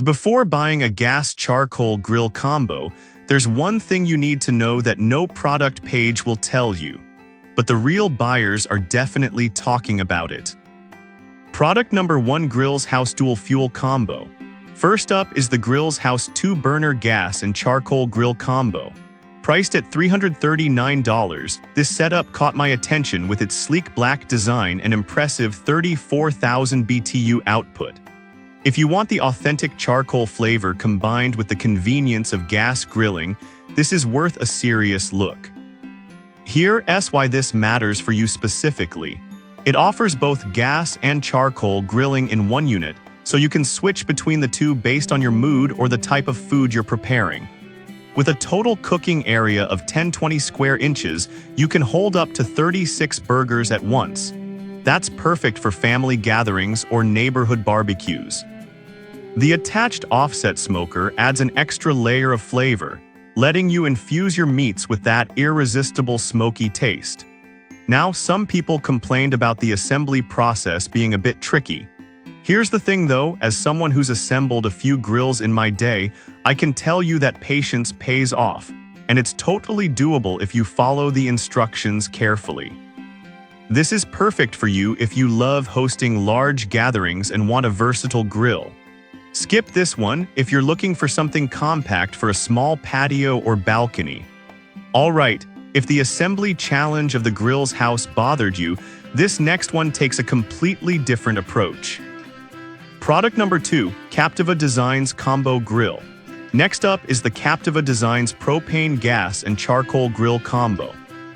Before buying a gas charcoal grill combo, there's one thing you need to know that no product page will tell you. But the real buyers are definitely talking about it. Product number 1: Grills House Dual Fuel Combo. First up is the Grills House 2-burner gas and charcoal grill combo. Priced at $339, this setup caught my attention with its sleek black design and impressive 34,000 BTU output. If you want the authentic charcoal flavor combined with the convenience of gas grilling, this is worth a serious look. Here's why this matters for you specifically. It offers both gas and charcoal grilling in one unit, so you can switch between the two based on your mood or the type of food you're preparing. With a total cooking area of 10-20 square inches, you can hold up to 36 burgers at once. That's perfect for family gatherings or neighborhood barbecues. The attached offset smoker adds an extra layer of flavor, letting you infuse your meats with that irresistible smoky taste. Now, some people complained about the assembly process being a bit tricky. Here's the thing though, as someone who's assembled a few grills in my day, I can tell you that patience pays off, and it's totally doable if you follow the instructions carefully. This is perfect for you if you love hosting large gatherings and want a versatile grill. Skip this one if you're looking for something compact for a small patio or balcony. Alright, if the assembly challenge of the Grills House bothered you, this next one takes a completely different approach. Product number 2: Captiva Designs Combo Grill. Next up is the Captiva Designs Propane Gas and Charcoal Grill Combo.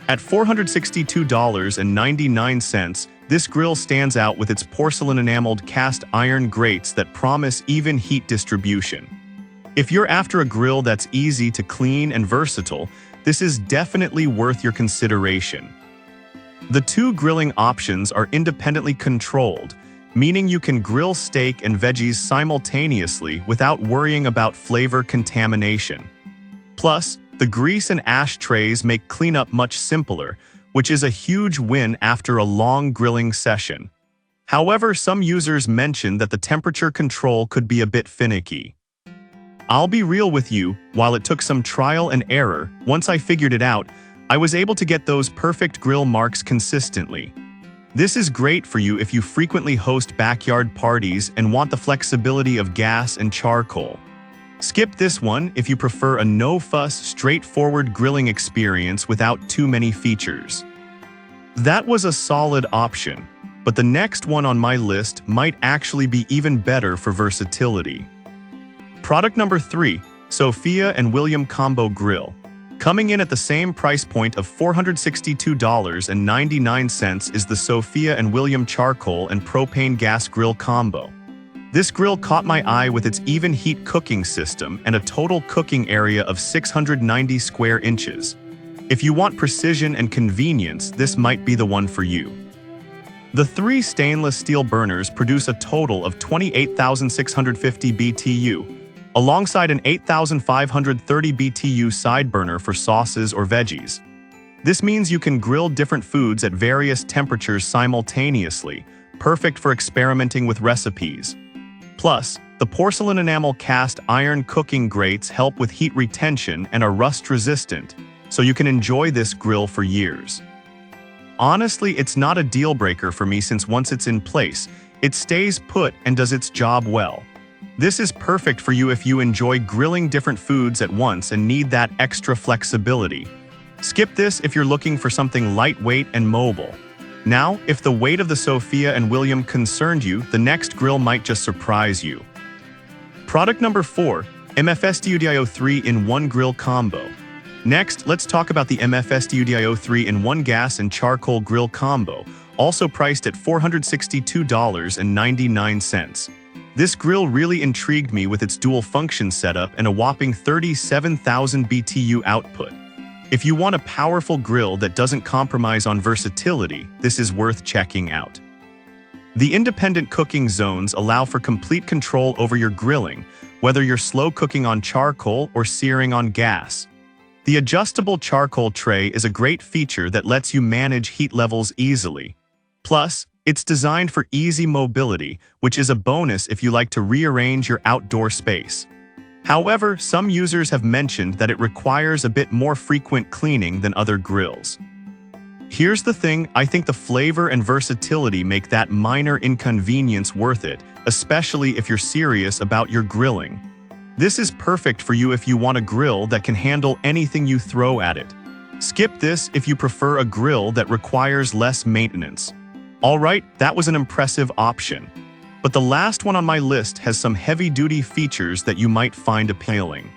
At $462.99, this grill stands out with its porcelain-enameled cast iron grates that promise even heat distribution. If you're after a grill that's easy to clean and versatile, this is definitely worth your consideration. The two grilling options are independently controlled, meaning you can grill steak and veggies simultaneously without worrying about flavor contamination. Plus, the grease and ash trays make cleanup much simpler, which is a huge win after a long grilling session. However, some users mentioned that the temperature control could be a bit finicky. I'll be real with you, while it took some trial and error, once I figured it out, I was able to get those perfect grill marks consistently. This is great for you if you frequently host backyard parties and want the flexibility of gas and charcoal. Skip this one if you prefer a no-fuss, straightforward grilling experience without too many features. That was a solid option, but the next one on my list might actually be even better for versatility. Product number 3: Sophia and William Combo Grill. Coming in at the same price point of $462.99 is the Sophia and William Charcoal and Propane Gas Grill Combo. This grill caught my eye with its even heat cooking system and a total cooking area of 690 square inches. If you want precision and convenience, this might be the one for you. The 3 stainless steel burners produce a total of 28,650 BTU, alongside an 8,530 BTU side burner for sauces or veggies. This means you can grill different foods at various temperatures simultaneously, perfect for experimenting with recipes. Plus, the porcelain enamel cast iron cooking grates help with heat retention and are rust-resistant, so you can enjoy this grill for years. Honestly, it's not a deal-breaker for me since once it's in place, it stays put and does its job well. This is perfect for you if you enjoy grilling different foods at once and need that extra flexibility. Skip this if you're looking for something lightweight and mobile. Now, if the weight of the Sophia and William concerned you, the next grill might just surprise you. Product number 4: MFS Studio 3-in-1 Grill Combo. Next, let's talk about the MFS Studio 3-in-1 Gas and Charcoal Grill Combo, also priced at $462.99. This grill really intrigued me with its dual-function setup and a whopping 37,000 BTU output. If you want a powerful grill that doesn't compromise on versatility, this is worth checking out. The independent cooking zones allow for complete control over your grilling, whether you're slow cooking on charcoal or searing on gas. The adjustable charcoal tray is a great feature that lets you manage heat levels easily. Plus, It's designed for easy mobility, which is a bonus if you like to rearrange your outdoor space. However, some users have mentioned that it requires a bit more frequent cleaning than other grills. Here's the thing, I think the flavor and versatility make that minor inconvenience worth it, especially if you're serious about your grilling. This is perfect for you if you want a grill that can handle anything you throw at it. Skip this if you prefer a grill that requires less maintenance. Alright, that was an impressive option. But the last one on my list has some heavy-duty features that you might find appealing.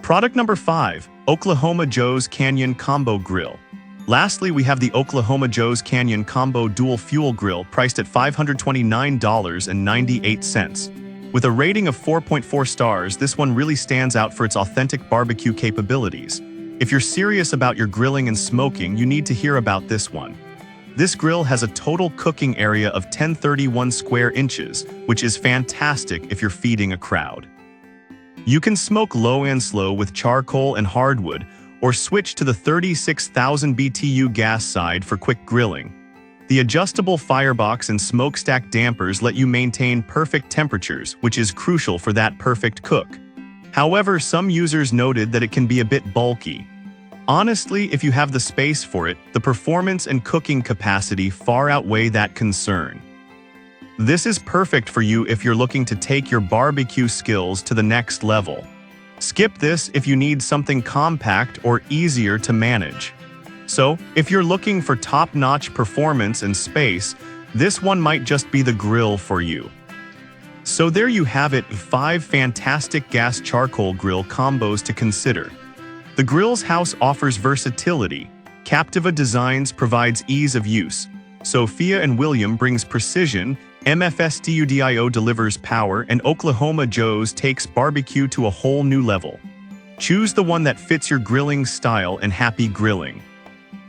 Product number 5, Oklahoma Joe's Canyon Combo Grill. Lastly, we have the Oklahoma Joe's Canyon Combo Dual Fuel Grill priced at $529.98. With a rating of 4.4 stars, this one really stands out for its authentic barbecue capabilities. If you're serious about your grilling and smoking, you need to hear about this one. This grill has a total cooking area of 1031 square inches, which is fantastic if you're feeding a crowd. You can smoke low and slow with charcoal and hardwood, or switch to the 36,000 BTU gas side for quick grilling. The adjustable firebox and smokestack dampers let you maintain perfect temperatures, which is crucial for that perfect cook. However, some users noted that it can be a bit bulky. Honestly, if you have the space for it, the performance and cooking capacity far outweigh that concern. This is perfect for you if you're looking to take your barbecue skills to the next level. Skip this if you need something compact or easier to manage. So, if you're looking for top-notch performance and space, this one might just be the grill for you. So there you have it, 5 fantastic gas charcoal grill combos to consider. The Grill's House offers versatility, Captiva Designs provides ease of use, Sophia and William brings precision, MFS Studio delivers power, and Oklahoma Joe's takes barbecue to a whole new level. Choose the one that fits your grilling style and happy grilling.